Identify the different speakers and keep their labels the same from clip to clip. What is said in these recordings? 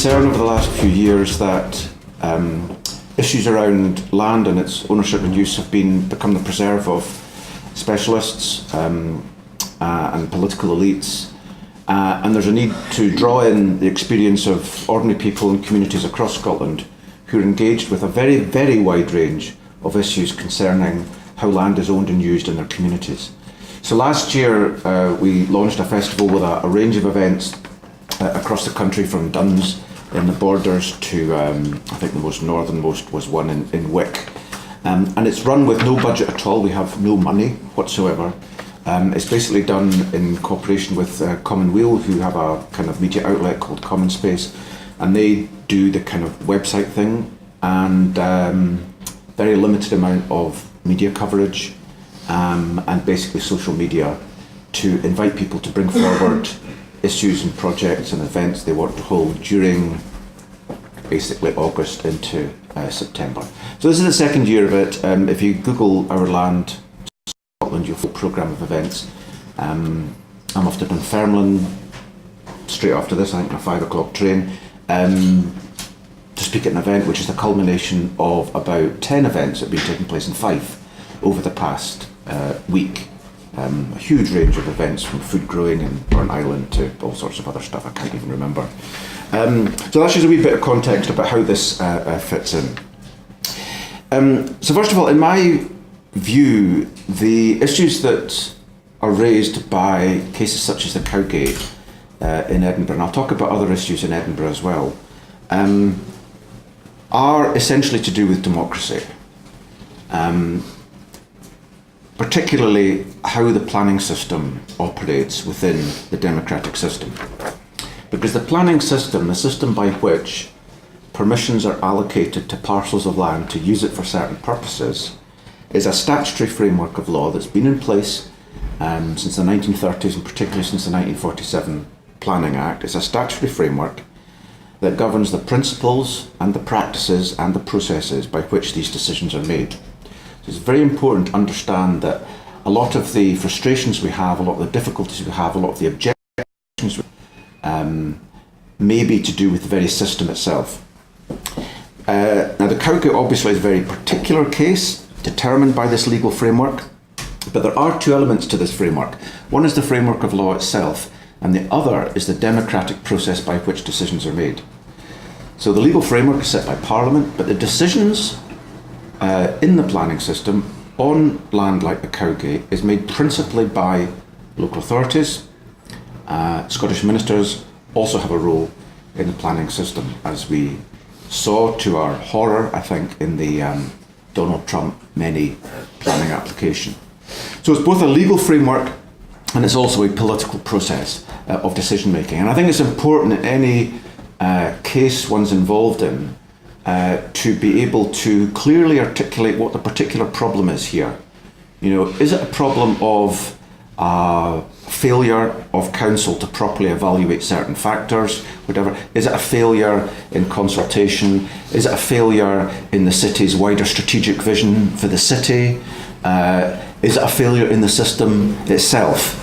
Speaker 1: concern over the last few years that issues around land and its ownership and use have become the preserve of specialists and political elites. And there's a need to draw in the experience of ordinary people and communities across Scotland who are engaged with a very, very wide range of issues concerning how land is owned and used in their communities. So last year we launched a festival with a range of events across the country, from Duns in the Borders to I think the most northernmost was one in Wick. And it's run with no budget at all. We have no money whatsoever. It's basically done in cooperation with Commonweal, who have a kind of media outlet called Common Space, and they do the kind of website thing and very limited amount of media coverage and basically social media to invite people to bring forward issues and projects and events they want to hold during basically August into September. So this is the second year of it. If you Google Our Land Scotland, you'll find a programme of events. I'm off to Dunfermline straight after this, I think, on a 5 o'clock train, to speak at an event which is the culmination of about 10 events that have been taking place in Fife over the past week. A huge range of events, from food growing in Burnt Island to all sorts of other stuff I can't even remember. So that's just a wee bit of context about how this fits in. So first of all, in my view, the issues that are raised by cases such as the Cowgate in Edinburgh, and I'll talk about other issues in Edinburgh as well, are essentially to do with democracy. Particularly how the planning system operates within the democratic system. Because the planning system, the system by which permissions are allocated to parcels of land to use it for certain purposes, is a statutory framework of law that's been in place since the 1930s, and particularly since the 1947 Planning Act. It's a statutory framework that governs the principles and the practices and the processes by which these decisions are made. It's very important to understand that a lot of the frustrations we have, a lot of the difficulties we have, a lot of the objections we may be to do with the very system itself. Now the Cowgate obviously is a very particular case determined by this legal framework, but there are two elements to this framework. One is the framework of law itself, and the other is the democratic process by which decisions are made. So the legal framework is set by Parliament, but the decisions in the planning system on land like the Cowgate is made principally by local authorities. Scottish ministers also have a role in the planning system, as we saw to our horror, I think, in the Donald Trump many planning application. So it's both a legal framework and it's also a political process of decision making. And I think it's important in any case one's involved in to be able to clearly articulate what the particular problem is here. You know, is it a problem of failure of council to properly evaluate certain factors, whatever? Is it a failure in consultation? Is it a failure in the city's wider strategic vision for the city? Is it a failure in the system itself?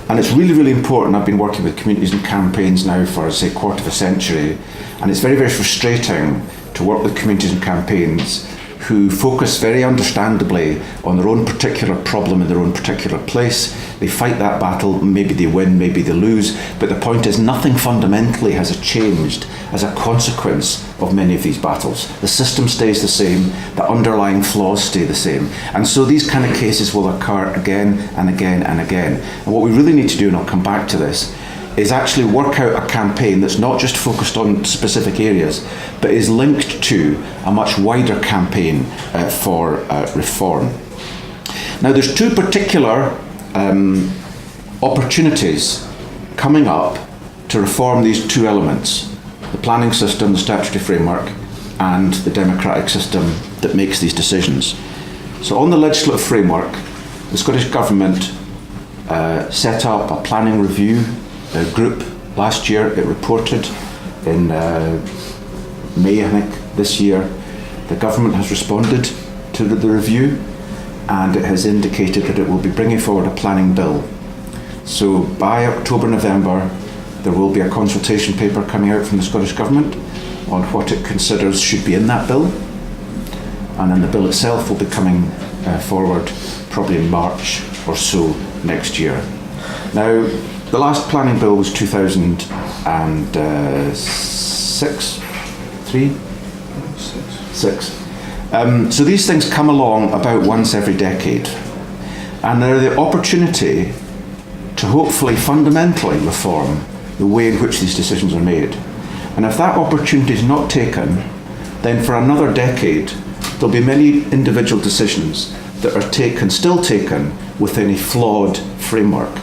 Speaker 1: And it's really, really important. I've been working with communities and campaigns now for, say, a quarter of a century, and it's very, very frustrating to work with communities and campaigns who focus very understandably on their own particular problem in their own particular place. They fight that battle, maybe they win, maybe they lose, but the point is nothing fundamentally has changed as a consequence of many of these battles. The system stays the same, the underlying flaws stay the same, and so these kind of cases will occur again and again and again. And what we really need to do, and I'll come back to this, is actually work out a campaign that's not just focused on specific areas, but is linked to a much wider campaign for reform. Now there's two particular opportunities coming up to reform these two elements: the planning system, the statutory framework, and the democratic system that makes these decisions. So on the legislative framework, the Scottish Government set up a planning review group last year. It reported in May, I think, this year. The government has responded to the review, and it has indicated that it will be bringing forward a planning bill. So by October, November, There will be a consultation paper coming out from the Scottish Government on what it considers should be in that bill. And then the bill itself will be coming forward probably in March or so next year. Now, the last planning bill was 2006, six. So these things come along about once every decade. And they're the opportunity to hopefully fundamentally reform the way in which these decisions are made. And if that opportunity is not taken, then for another decade, there'll be many individual decisions that are still taken within a flawed framework.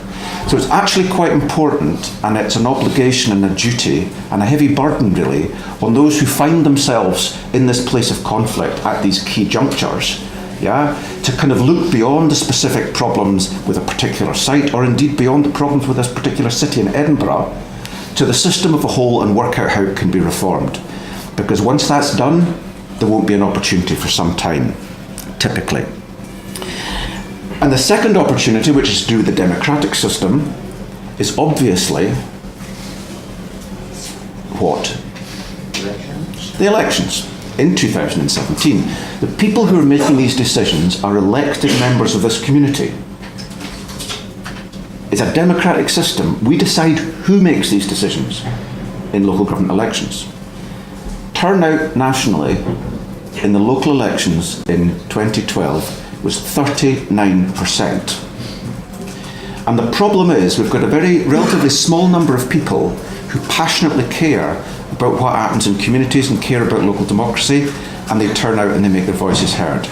Speaker 1: So it's actually quite important, and it's an obligation and a duty and a heavy burden really on those who find themselves in this place of conflict at these key junctures, to kind of look beyond the specific problems with a particular site, or indeed beyond the problems with this particular city in Edinburgh, to the system of a whole and work out how it can be reformed. Because once that's done, there won't be an opportunity for some time, typically. And the second opportunity, which is to do with the democratic system, is obviously what? Elections. The elections in 2017. The people who are making these decisions are elected members of this community. It's a democratic system. We decide who makes these decisions in local government elections. Turnout nationally in the local elections in 2012 was 39%. And the problem is we've got a very relatively small number of people who passionately care about what happens in communities and care about local democracy, and they turn out and they make their voices heard.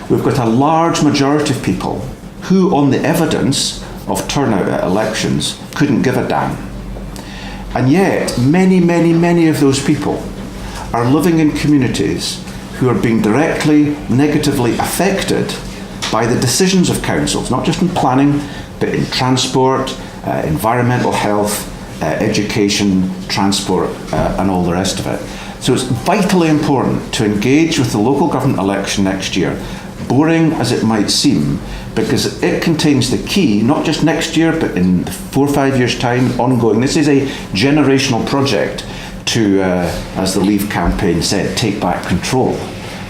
Speaker 1: We've got a large majority of people who, on the evidence of turnout at elections, couldn't give a damn. And yet, many of those people are living in communities who are being directly, negatively affected by the decisions of councils, not just in planning, but in transport, environmental health, education, transport, and all the rest of it. So it's vitally important to engage with the local government election next year, boring as it might seem, because it contains the key, not just next year, but in 4 or 5 years' time, ongoing. This is a generational project to, as the Leave campaign said, take back control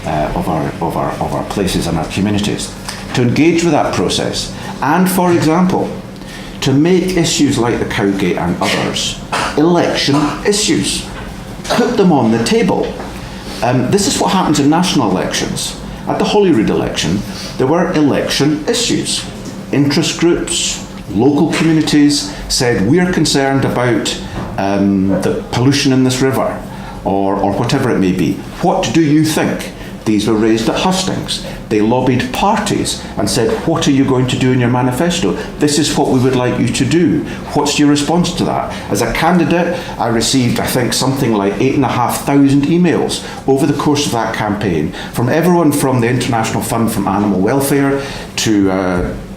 Speaker 1: of our places and our communities. To engage with that process, and for example, to make issues like the Cowgate and others election issues. Put them on the table. This is what happens in national elections. At the Holyrood election, there were election issues. Interest groups, local communities said, we're concerned about the pollution in this river, or whatever it may be. What do you think? These were raised at hustings. They lobbied parties and said, what are you going to do in your manifesto? This is what we would like you to do. What's your response to that? As a candidate, I received, I think, something like 8,500 emails over the course of that campaign from everyone from the International Fund for Animal Welfare to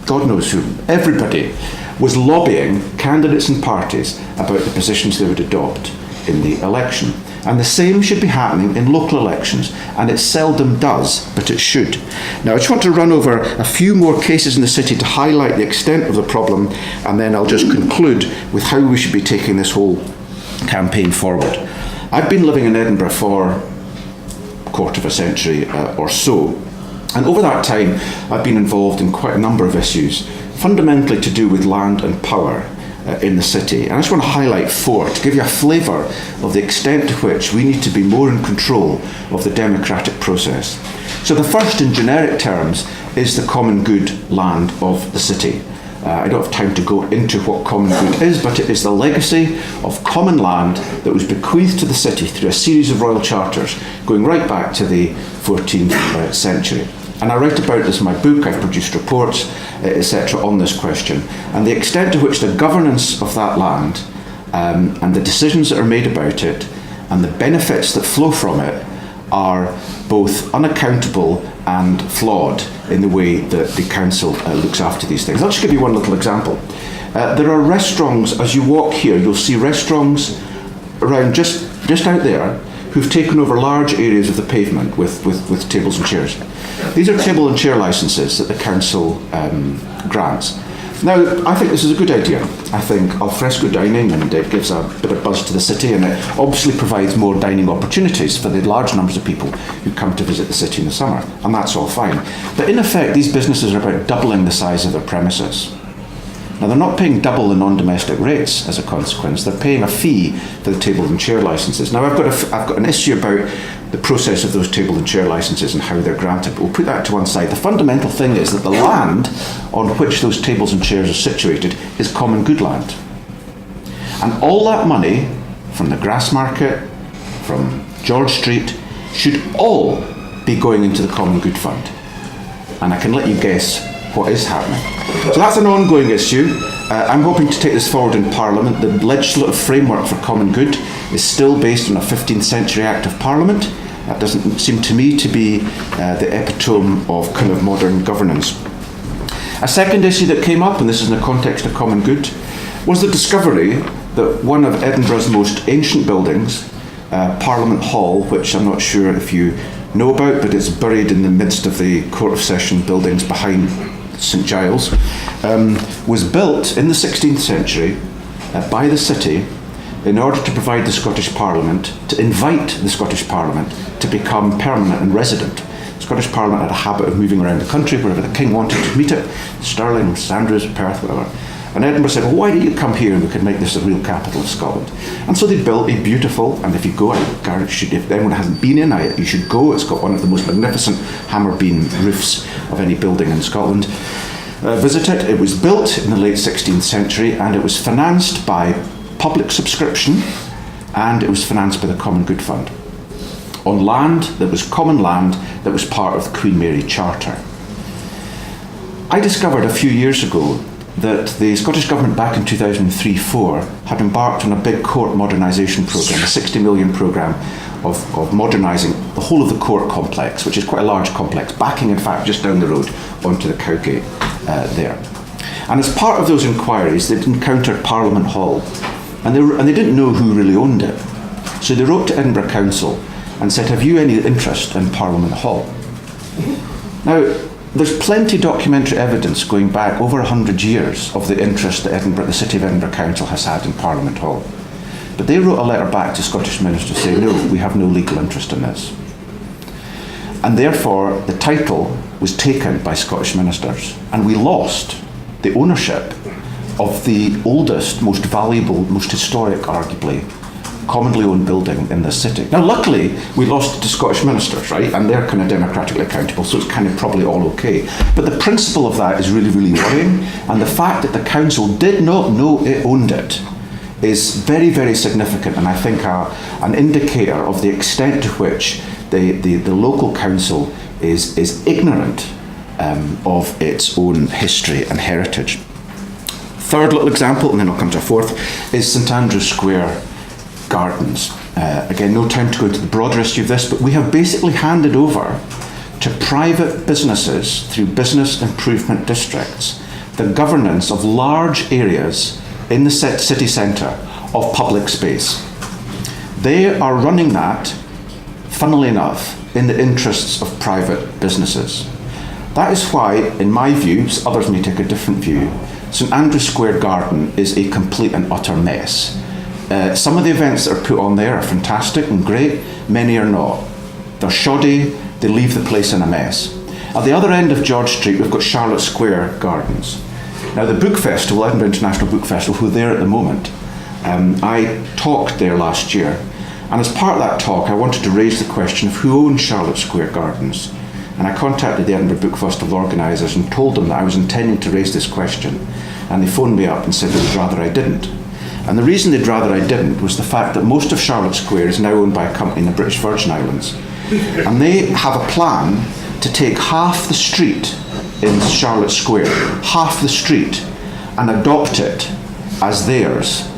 Speaker 1: God knows who. Everybody was lobbying candidates and parties about the positions they would adopt in the election. And the same should be happening in local elections, and it seldom does, but it should. Now, I just want to run over a few more cases in the city to highlight the extent of the problem, and then I'll just conclude with how we should be taking this whole campaign forward. I've been living in Edinburgh for a quarter of a century or so, and over that time I've been involved in quite a number of issues, fundamentally to do with land and power in the city. And I just want to highlight 4 to give you a flavour of the extent to which we need to be more in control of the democratic process. So the first, in generic terms, is the common good land of the city. I don't have time to go into what common good is, but it is the legacy of common land that was bequeathed to the city through a series of royal charters going right back to the 14th century. And I write about this in my book. I've produced reports, etc. on this question. And the extent to which the governance of that land and the decisions that are made about it and the benefits that flow from it are both unaccountable and flawed in the way that the council looks after these things. I'll just give you one little example. There are restaurants, as you walk here, you'll see restaurants around just out there who've taken over large areas of the pavement with tables and chairs. These are table and chair licences that the council grants. Now, I think this is a good idea. I think alfresco dining, and it gives a bit of buzz to the city, and it obviously provides more dining opportunities for the large numbers of people who come to visit the city in the summer, and that's all fine. But in effect, these businesses are about doubling the size of their premises. Now, they're not paying double the non-domestic rates as a consequence. They're paying a fee for the table and chair licences. Now, I've got an issue about the process of those table and chair licences and how they're granted, but we'll put that to one side. The fundamental thing is that the land on which those tables and chairs are situated is common good land. And all that money from the grass market, from George Street, should all be going into the common good fund. And I can let you guess what is happening. So that's an ongoing issue. I'm hoping to take this forward in Parliament. The legislative framework for common good is still based on a 15th century Act of Parliament. That doesn't seem to me to be the epitome of kind of modern governance. A second issue that came up, and this is in the context of common good, was the discovery that one of Edinburgh's most ancient buildings, Parliament Hall, which I'm not sure if you know about, but it's buried in the midst of the Court of Session buildings behind St Giles, was built in the 16th century by the city in order to provide the Scottish Parliament, to invite the Scottish Parliament to become permanent and resident. The Scottish Parliament had a habit of moving around the country wherever the King wanted to meet it, Stirling, St Andrews, Perth, whatever. And Edinburgh said, well, why don't you come here and we could make this a real capital of Scotland? And so they built a beautiful, and if you go, if anyone hasn't been in it, you should go. It's got one of the most magnificent hammer beam roofs of any building in Scotland. Visit it. It was built in the late 16th century, and it was financed by public subscription, and it was financed by the Common Good Fund on land that was common land that was part of the Queen Mary Charter. I discovered a few years ago that the Scottish Government back in 2003-04 had embarked on a big court modernisation programme, a 60 million programme of modernising the whole of the court complex, which is quite a large complex, backing in fact just down the road onto the Cowgate there. And as part of those inquiries, they'd encountered Parliament Hall, and they didn't know who really owned it. So they wrote to Edinburgh Council and said, have you any interest in Parliament Hall? Now, there's plenty of documentary evidence going back over 100 years of the interest that the City of Edinburgh Council has had in Parliament Hall. But they wrote a letter back to Scottish ministers saying, no, we have no legal interest in this. And therefore, the title was taken by Scottish ministers, and we lost the ownership of the oldest, most valuable, most historic, arguably, commonly owned building in this city. Now, luckily, we lost it to Scottish ministers, right? And they're kind of democratically accountable, so it's kind of probably all okay. But the principle of that is really, really worrying. And the fact that the council did not know it owned it is very, very significant, and I think an indicator of the extent to which the local council is ignorant of its own history and heritage. Third little example, and then I'll come to a fourth, is St Andrews Square Gardens. Again, no time to go into the broader issue of this, but we have basically handed over to private businesses through business improvement districts the governance of large areas in the city centre of public space. They are running that, funnily enough, in the interests of private businesses. That is why, in my view, others may take a different view, St Andrews Square Garden is a complete and utter mess. Some of the events that are put on there are fantastic and great, many are not. They're shoddy, they leave the place in a mess. At the other end of George Street, we've got Charlotte Square Gardens. Now, the Book Festival, Edinburgh International Book Festival, who are there at the moment, I talked there last year, and as part of that talk, I wanted to raise the question of who owns Charlotte Square Gardens. And I contacted the Edinburgh Book Festival organisers and told them that I was intending to raise this question, and they phoned me up and said they'd rather I didn't. And the reason they'd rather I didn't was the fact that most of Charlotte Square is now owned by a company in the British Virgin Islands. And they have a plan to take half the street in Charlotte Square, half the street, and adopt it as theirs,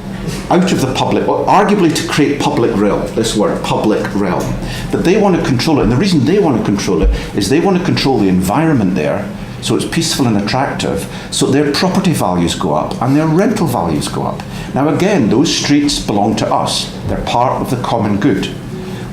Speaker 1: out of the public, or arguably to create public realm, this word, public realm. But they want to control it, and the reason they want to control it is they want to control the environment there, so it's peaceful and attractive, so their property values go up and their rental values go up. Now again, those streets belong to us. They're part of the common good.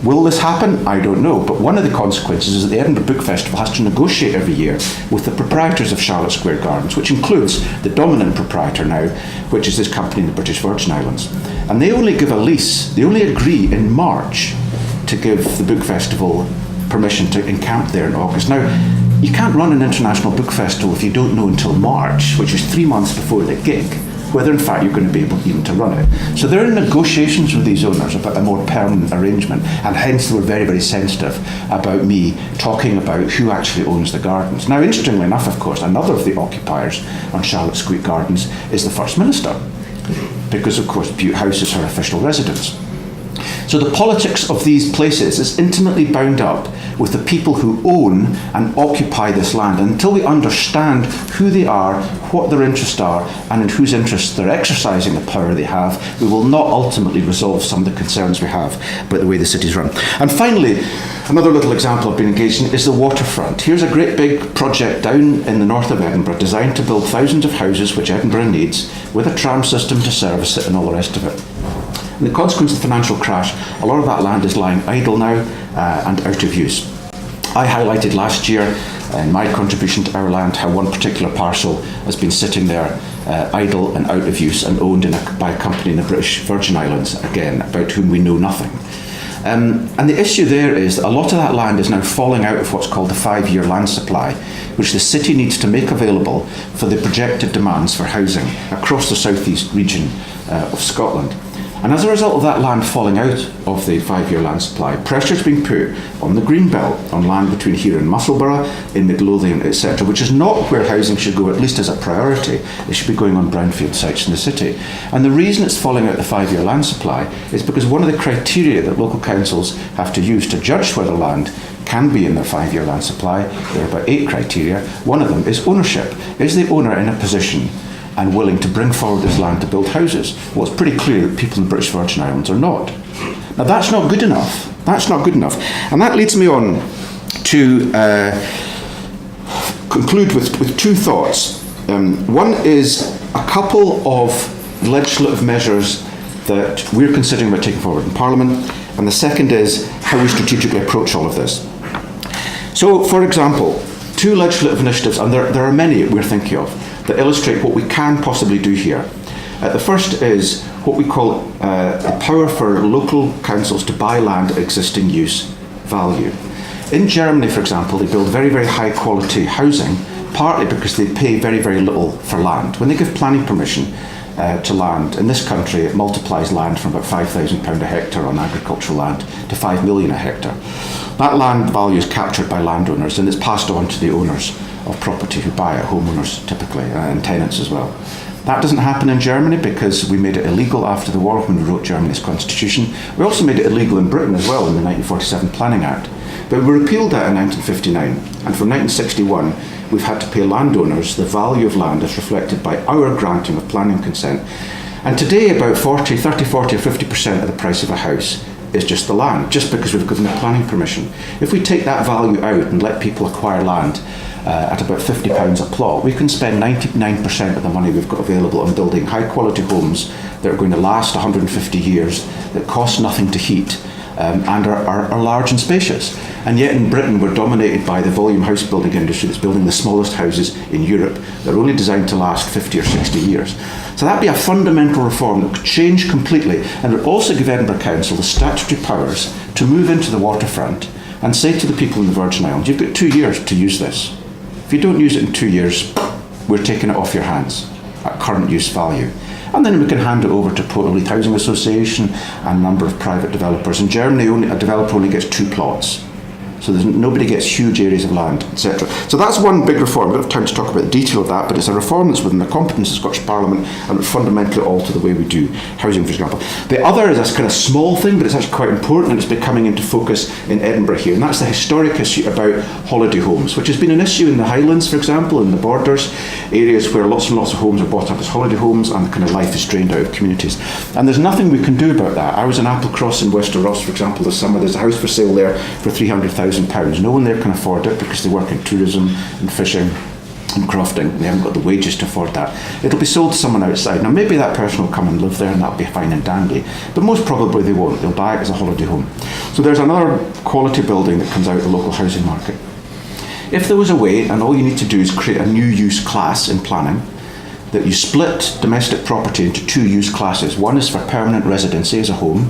Speaker 1: Will this happen? I don't know. But one of the consequences is that the Edinburgh Book Festival has to negotiate every year with the proprietors of Charlotte Square Gardens, which includes the dominant proprietor now, which is this company in the British Virgin Islands. And they only give a lease, they only agree in March to give the book festival permission to encamp there in August. Now, you can't run an international book festival if you don't know until March, which is 3 months before the gig, whether in fact you're going to be able even to run it. So they're in negotiations with these owners about a more permanent arrangement, and hence they were very, very sensitive about me talking about who actually owns the gardens. Now, interestingly enough, of course, another of the occupiers on Charlotte Square Gardens is the First Minister, because of course Bute House is her official residence. So the politics of these places is intimately bound up with the people who own and occupy this land. And until we understand who they are, what their interests are, and in whose interests they're exercising the power they have, we will not ultimately resolve some of the concerns we have about the way the city's run. And finally, another little example I've been engaged in is the Waterfront. Here's a great big project down in the north of Edinburgh designed to build thousands of houses, which Edinburgh needs, with a tram system to service it and all the rest of it. And the consequence of the financial crash, a lot of that land is lying idle now and out of use. I highlighted last year in my contribution to Our Land how one particular parcel has been sitting there idle and out of use and owned by a company in the British Virgin Islands, again, about whom we know nothing. And the issue there is that a lot of that land is now falling out of what's called the 5-year land supply, which the city needs to make available for the projected demands for housing across the southeast region of Scotland. And as a result of that land falling out of the 5-year land supply, pressure is being put on the green belt, on land between here and Musselburgh, in Midlothian, etc., which is not where housing should go, at least as a priority. It should be going on brownfield sites in the city. And the reason it's falling out the 5-year land supply is because one of the criteria that local councils have to use to judge whether land can be in their 5-year land supply, there are about 8 criteria. One of them is ownership. Is the owner in a position and willing to bring forward this land to build houses? Well, it's pretty clear that people in the British Virgin Islands are not. Now, that's not good enough. That's not good enough. And that leads me on to conclude with 2 thoughts. One is a couple of legislative measures that we're considering about taking forward in Parliament, and the second is how we strategically approach all of this. So, for example, 2 legislative initiatives, and there are many we're thinking of, that illustrate what we can possibly do here. The first is what we call the power for local councils to buy land at existing use value. In Germany, for example, they build very, very high quality housing, partly because they pay very, very little for land. When they give planning permission to land, in this country it multiplies land from about £5,000 a hectare on agricultural land to 5 million a hectare. That land value is captured by landowners and it's passed on to the owners of property who buy it, homeowners typically, and tenants as well. That doesn't happen in Germany because we made it illegal after the war when we wrote Germany's constitution. We also made it illegal in Britain as well in the 1947 Planning Act. But we repealed that in 1959, and from 1961 we've had to pay landowners the value of land as reflected by our granting of planning consent. And today about 30, 40 or 50% of the price of a house is just the land, just because we've given the planning permission. If we take that value out and let people acquire land at about £50 a plot, we can spend 99% of the money we've got available on building high quality homes that are going to last 150 years, that cost nothing to heat, and are large and spacious. And yet in Britain we're dominated by the volume house building industry that's building the smallest houses in Europe. They're only designed to last 50 or 60 years. So that'd be a fundamental reform that could change completely, and would also give Edinburgh Council the statutory powers to move into the waterfront and say to the people in the Virgin Islands, you've got 2 years to use this. If you don't use it in 2 years, we're taking it off your hands at current use value. And then we can hand it over to Portland Housing Association and a number of private developers. In Germany, a developer only gets 2 plots. So nobody gets huge areas of land, etc. So that's one big reform. I don't have time to talk about the detail of that, but it's a reform that's within the competence of the Scottish Parliament and would fundamentally alter the way we do housing, for example. The other is this kind of small thing, but it's actually quite important, and it's been coming into focus in Edinburgh here, and that's the historic issue about holiday homes, which has been an issue in the Highlands, for example, in the borders, areas where lots and lots of homes are bought up as holiday homes and kind of life is drained out of communities. And there's nothing we can do about that. I was in Applecross in Wester Ross, for example, this summer. There's a house for sale there for £300,000. No one there can afford it because they work in tourism and fishing. in Crofting, they haven't got the wages to afford that, it'll be sold to someone outside. Now maybe that person will come and live there and that'll be fine and dandy, but most probably they won't. They'll buy it as a holiday home. So there's another quality building that comes out of the local housing market. If there was a way, and all you need to do is create a new use class in planning, that you split domestic property into two use classes. One is for permanent residency as a home,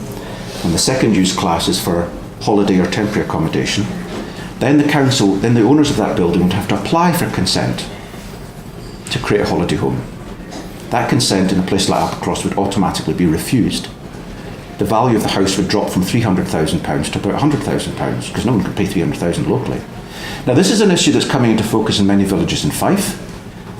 Speaker 1: and the second use class is for holiday or temporary accommodation. Then the council, then the owners of that building would have to apply for consent to create a holiday home. That consent in a place like Applecross would automatically be refused. The value of the house would drop from £300,000 to about £100,000 because no one could pay £300,000 locally. Now this is an issue that's coming into focus in many villages in Fife.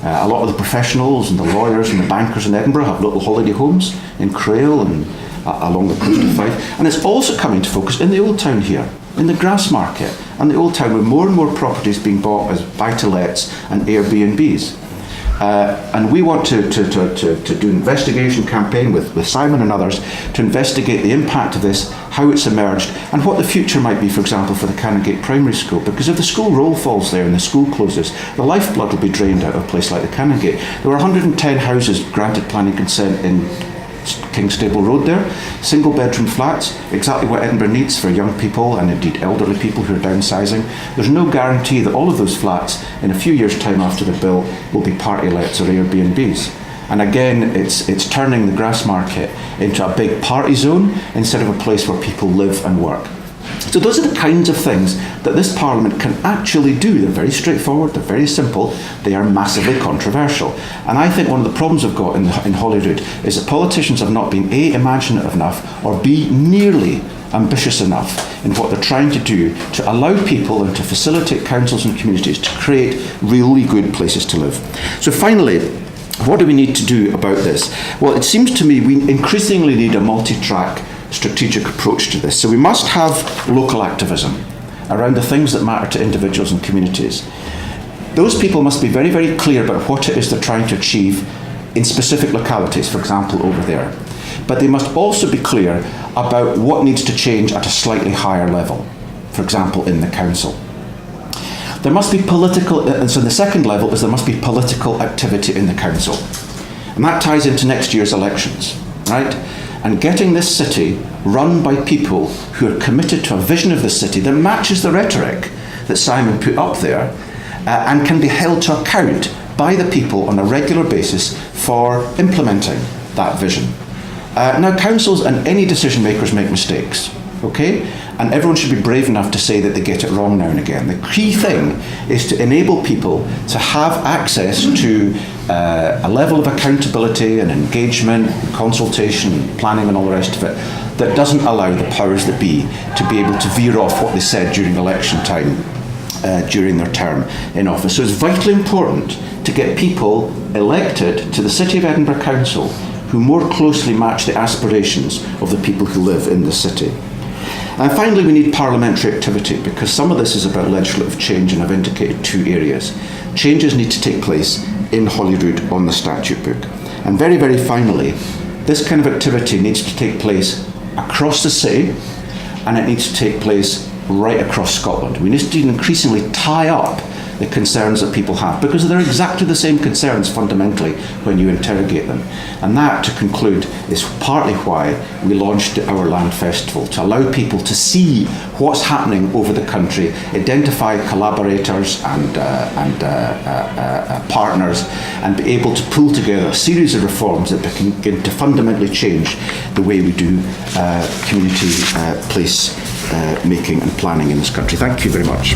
Speaker 1: A lot of the professionals and the lawyers and the bankers in Edinburgh have little holiday homes in Crail and along the coast of Fife. And it's also coming to focus in the Old Town here, in the Grass Market and the Old Town, with more and more properties being bought as buy-to-lets and Airbnbs. And we want to do an investigation campaign with Simon and others to investigate the impact of this, how it's emerged, and what the future might be, for example, for the Cowgate Primary School. Because if the school roll falls there and the school closes, the lifeblood will be drained out of a place like the Cowgate. There were 110 houses granted planning consent in Kingstable Road there, single bedroom flats, exactly what Edinburgh needs for young people and indeed elderly people who are downsizing. There's no guarantee that all of those flats in a few years' time after the bill will be party lets or Airbnbs. And again, it's turning the Grass Market into a big party zone instead of a place where people live and work. So those are the kinds of things that this Parliament can actually do. They're very straightforward, they're very simple, they are massively controversial. And I think one of the problems we've got in Holyrood is that politicians have not been A, imaginative enough, or B, nearly ambitious enough in what they're trying to do to allow people and to facilitate councils and communities to create really good places to live. So finally, what do we need to do about this? Well, it seems to me we increasingly need a multi-track strategic approach to this. So we must have local activism around the things that matter to individuals and communities. Those people must be very, very clear about what it is they're trying to achieve in specific localities, for example, over there. But they must also be clear about what needs to change at a slightly higher level, for example, in the council. There must be political, and so the second level is there must be political activity in the council. And that ties into next year's elections, right? And getting this city run by people who are committed to a vision of the city that matches the rhetoric that Simon put up there and can be held to account by the people on a regular basis for implementing that vision. Now, councils and any decision makers make mistakes, okay? And everyone should be brave enough to say that they get it wrong now and again. The key thing is to enable people to have access to a level of accountability and engagement, and consultation, and planning and all the rest of it that doesn't allow the powers that be to be able to veer off what they said during election time during their term in office. So it's vitally important to get people elected to the City of Edinburgh Council who more closely match the aspirations of the people who live in the city. And finally, we need parliamentary activity, because some of this is about legislative change, and I've indicated two areas. Changes need to take place in Holyrood on the statute book. And very, very finally, this kind of activity needs to take place across the city, and it needs to take place right across Scotland. We need to increasingly tie up the concerns that people have, because they're exactly the same concerns fundamentally when you interrogate them. And that, to conclude, is partly why we launched Our Land Festival, to allow people to see what's happening over the country, identify collaborators and partners, and be able to pull together a series of reforms that can begin to fundamentally change the way we do community place making and planning in this country. Thank you very much.